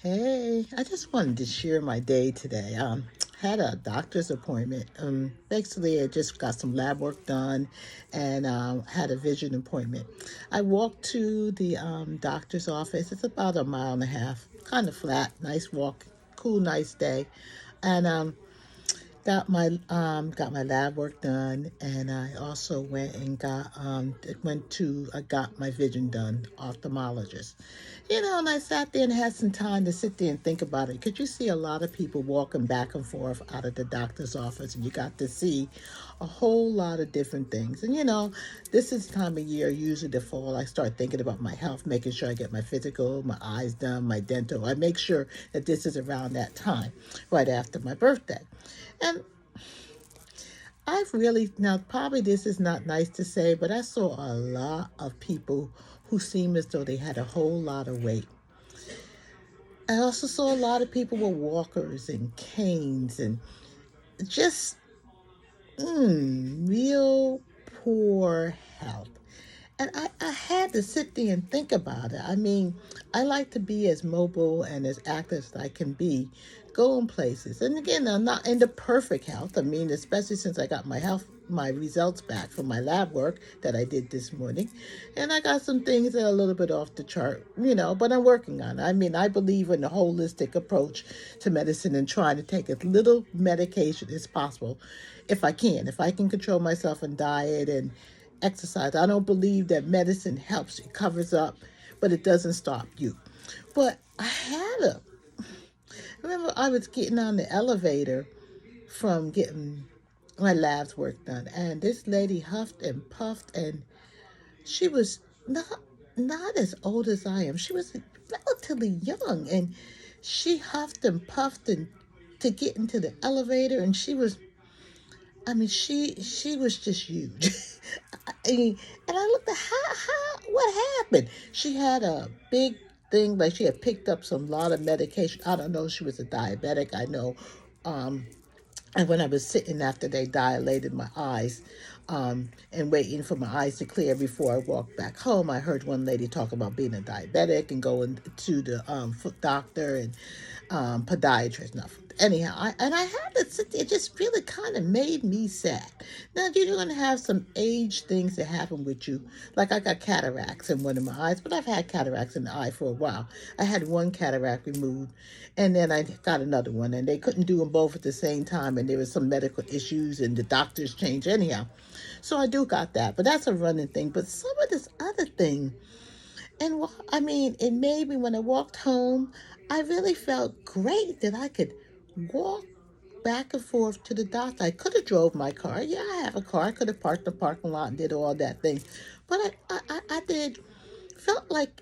Hey, I just wanted to share my day today. Had a doctor's appointment. Basically, I just got some lab work done, and had a vision appointment. I walked to the doctor's office. It's about a mile and a half, kind of flat, nice walk, cool, nice day, and got my lab work done, and I also went and I got my vision done, ophthalmologist. And I sat there and had some time to sit there and think about it. Because you see a lot of people walking back and forth out of the doctor's office, and you got to see a whole lot of different things. And this is the time of year, usually the fall, I start thinking about my health, making sure I get my physical, my eyes done, my dental. I make sure that this is around that time, right after my birthday. And I've really, now probably this is not nice to say, but I saw a lot of people who seem as though they had a whole lot of weight. I also saw a lot of people with walkers and canes and just real poor health. And I had to sit there and think about it. I mean, I like to be as mobile and as active as I can be, going places. And again, I'm not into perfect health. I mean, especially since I got my results back from my lab work that I did this morning. And I got some things that are a little bit off the chart, but I'm working on it. I mean, I believe in a holistic approach to medicine and trying to take as little medication as possible if I can. If I can control myself in diet and exercise. I don't believe that medicine helps. It covers up, but it doesn't stop you. But remember I was getting on the elevator from getting my lab's work done, and this lady huffed and puffed, and she was not as old as I am. She was relatively young, and she huffed and puffed and to get into the elevator, and I mean, she was just huge. I mean, and I looked at what happened? She had a big thing, like she had picked up some lot of medication. I don't know. She was a diabetic. I know. Um, and when I was sitting after they dilated my eyes, and waiting for my eyes to clear before I walked back home, I heard one lady talk about being a diabetic and going to the foot doctor and podiatrist. Now, anyhow, I had to sit there. It just really kind of made me sad. Now, you're going to have some age things that happen with you. Like I got cataracts in one of my eyes, but I've had cataracts in the eye for a while. I had one cataract removed, and then I got another one, and they couldn't do them both at the same time, and there was some medical issues, and the doctors changed anyhow. So I do got that, but that's a running thing. But some of this other thing, and I mean, it made me, when I walked home, I really felt great that I could walk back and forth to the doctor. I could have drove my car. Yeah, I have a car. I could have parked in the parking lot and did all that thing. But I did, felt like,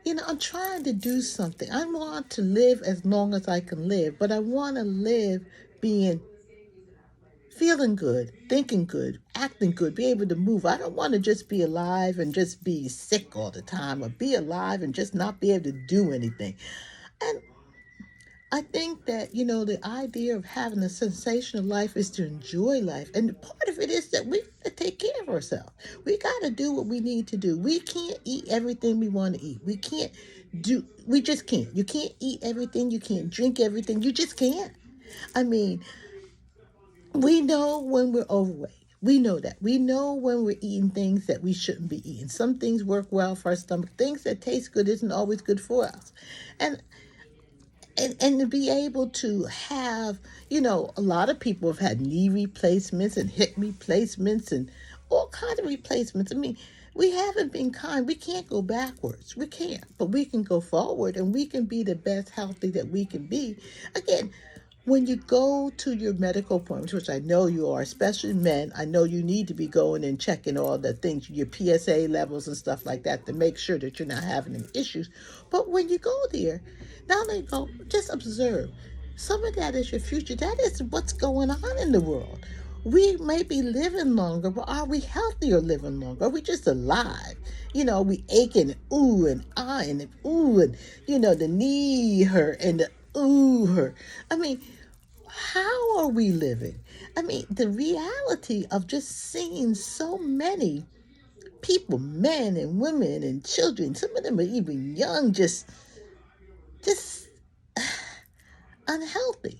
I'm trying to do something. I want to live as long as I can live, but I want to live being feeling good, thinking good, acting good, be able to move. I don't want to just be alive and just be sick all the time, or be alive and just not be able to do anything. And I think that, the idea of having a sensational life is to enjoy life. And part of it is that we got to take care of ourselves. We got to do what we need to do. We can't eat everything we want to eat. We just can't. You can't eat everything. You can't drink everything. You just can't. I mean, we know when we're overweight. We know that. We know when we're eating things that we shouldn't be eating. Some things work well for our stomach. Things that taste good isn't always good for us. And and to be able to have, a lot of people have had knee replacements and hip replacements and all kinds of replacements. I mean, we haven't been kind. We can't go backwards. We can't. But we can go forward, and we can be the best healthy that we can be. Again, when you go to your medical appointments, which I know you are, especially men, I know you need to be going and checking all the things, your PSA levels and stuff like that, to make sure that you're not having any issues. But when you go there, not only go, just observe. Some of that is your future. That is what's going on in the world. We may be living longer, but are we healthy or living longer? Are we just alive? We aching, ooh, and ah, and ooh, and, the knee hurt and the ooh hurt. I mean, how are we living? I mean, the reality of just seeing so many people, men and women and children, some of them are even young, just unhealthy.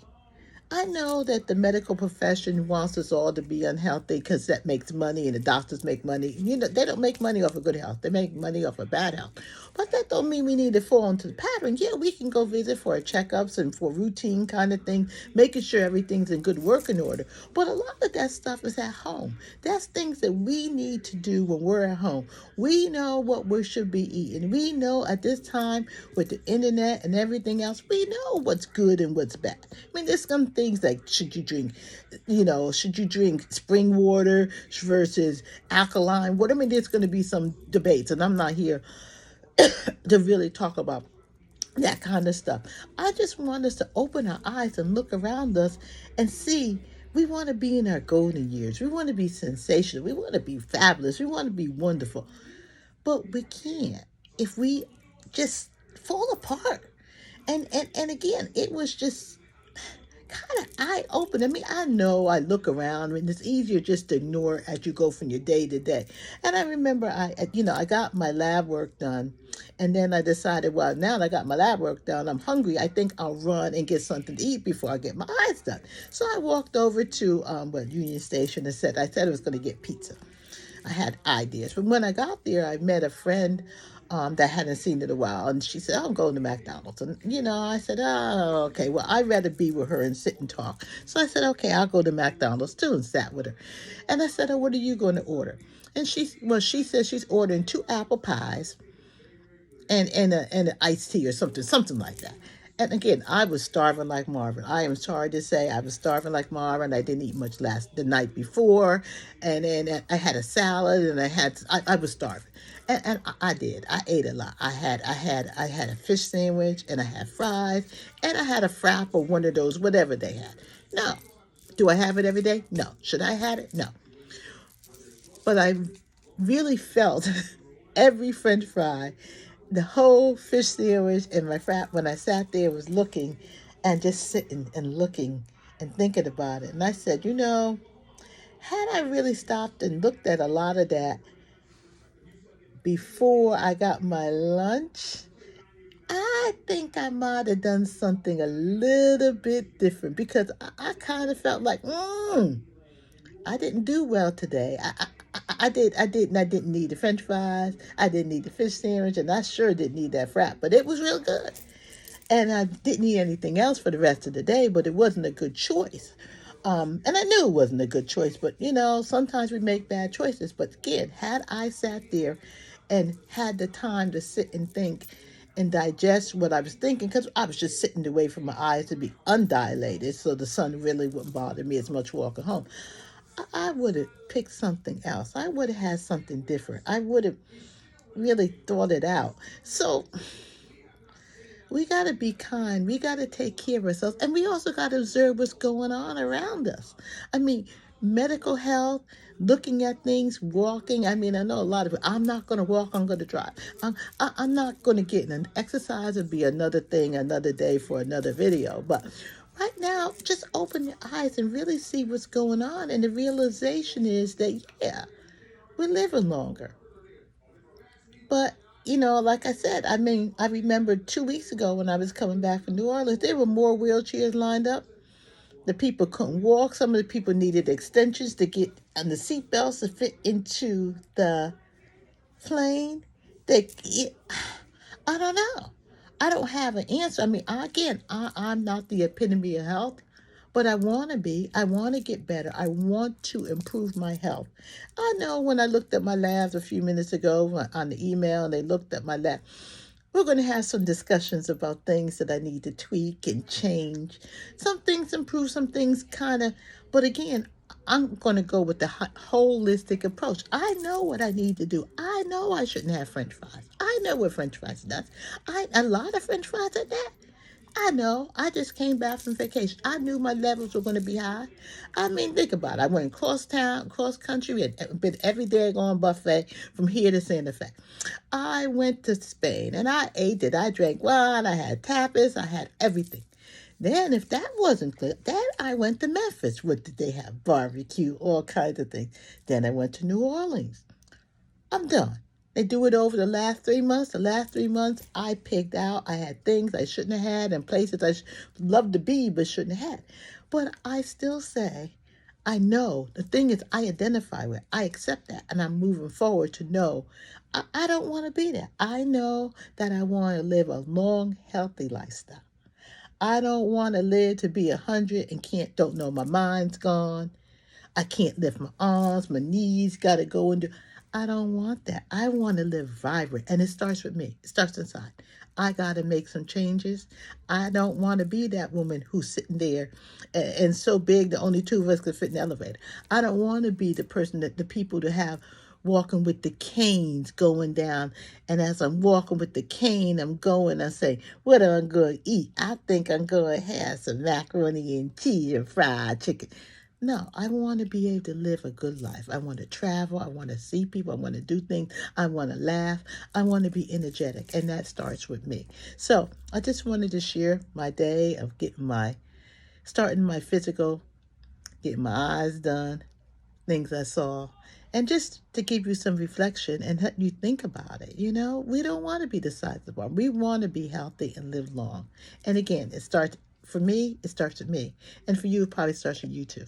I know that the medical profession wants us all to be unhealthy because that makes money and the doctors make money. You know, they don't make money off of good health. They make money off of bad health. But that don't mean we need to fall into the pattern. Yeah, we can go visit for checkups and for routine kind of thing, making sure everything's in good working order. But a lot of that stuff is at home. That's things that we need to do when we're at home. We know what we should be eating. We know at this time with the internet and everything else, we know what's good and what's bad. I mean, there's some things like should you drink spring water versus alkaline water? I mean, there's going to be some debates, and I'm not here to really talk about that kind of stuff. I just want us to open our eyes and look around us and see we want to be in our golden years. We want to be sensational. We want to be fabulous. We want to be wonderful. But we can't if we just fall apart. And again, it was just kind of eye opening. I mean, I know I look around and it's easier just to ignore as you go from your day to day. And I remember I got my lab work done, and then I decided, well, now that I got my lab work done, I'm hungry. I think I'll run and get something to eat before I get my eyes done. So I walked over to Union Station and I said I was going to get pizza. I had ideas. But when I got there, I met a friend that I hadn't seen in a while. And she said, I'm going to McDonald's. And, I said, oh, okay. Well, I'd rather be with her and sit and talk. So I said, okay, I'll go to McDonald's too, and sat with her. And I said, oh, what are you going to order? And she said she's ordering 2 apple pies and an iced tea or something like that. And again, I was starving like Marvin. I am sorry to say I was starving like Marvin. I didn't eat much the night before, and then I had a salad, and I was starving, and I did. I ate a lot. I had a fish sandwich, and I had fries, and I had a frap or one of those whatever they had. No, do I have it every day? No. Should I have it? No. But I really felt every French fry, the whole fish sandwich, and my frat when I sat there was looking and just sitting and looking and thinking about it. And I said, had I really stopped and looked at a lot of that before I got my lunch, I think I might have done something a little bit different because I kind of felt like, I didn't do well today. I didn't need the French fries. I didn't need the fish sandwich, and I sure didn't need that frap. But it was real good, and I didn't eat anything else for the rest of the day. But it wasn't a good choice, and I knew it wasn't a good choice. But sometimes we make bad choices. But again, had I sat there and had the time to sit and think and digest what I was thinking, because I was just sitting away from my eyes to be undilated, so the sun really wouldn't bother me as much walking home. I would have picked something else. I would have had something different. I would have really thought it out. So we got to be kind. We got to take care of ourselves. And we also got to observe what's going on around us. I mean, medical health, looking at things, walking. I mean, I know a lot of it. I'm not going to walk. I'm going to drive. I'm not going to get in an exercise. It'll be another thing, another day for another video. But right now, just open your eyes and really see what's going on. And the realization is that, yeah, we're living longer. But, like I said, I mean, I remember 2 weeks ago when I was coming back from New Orleans, there were more wheelchairs lined up. The people couldn't walk. Some of the people needed extensions to get on the seatbelts to fit into the plane. I don't know. I don't have an answer. I mean, I'm not the epitome of health, but I want to be. I want to get better. I want to improve my health. I know when I looked at my labs a few minutes ago on the email and they looked at my lab, we're going to have some discussions about things that I need to tweak and change. Some things improve, some things but again, I'm going to go with the holistic approach. I know what I need to do. I know I shouldn't have French fries. I know what French fries does. A lot of French fries are that. I know. I just came back from vacation. I knew my levels were going to be high. I mean, think about it. I went cross town, cross country, and been every day going buffet from here to Santa Fe. I went to Spain, and I ate it. I drank wine. I had tapas. I had everything. Then, if that wasn't clear, then I went to Memphis. What did they have? Barbecue, all kinds of things. Then I went to New Orleans. I'm done. They do it over the last 3 months. The last 3 months, I picked out. I had things I shouldn't have had and places I loved to be but shouldn't have had. But I still say, I know. The thing is, I identify with. I accept that, and I'm moving forward to know. I don't want to be there. I know that I want to live a long, healthy lifestyle. I don't want to live to be 100 and don't know my mind's gone. I can't lift my arms, my knees got to go into. I don't want that. I want to live vibrant. And it starts with me, it starts inside. I got to make some changes. I don't want to be that woman who's sitting there and so big that only two of us could fit in the elevator. I don't want to be the person that the people to have walking with the canes going down. And as I'm walking with the cane, I say, what am I going to eat? I think I'm going to have some macaroni and cheese and fried chicken. No, I want to be able to live a good life. I want to travel. I want to see people. I want to do things. I want to laugh. I want to be energetic. And that starts with me. So I just wanted to share my day of starting my physical, getting my eyes done, things I saw, and just to give you some reflection and help you think about it. We don't want to be the size of the bar. We want to be healthy and live long. And again, for me, it starts with me. And for you, it probably starts with you too.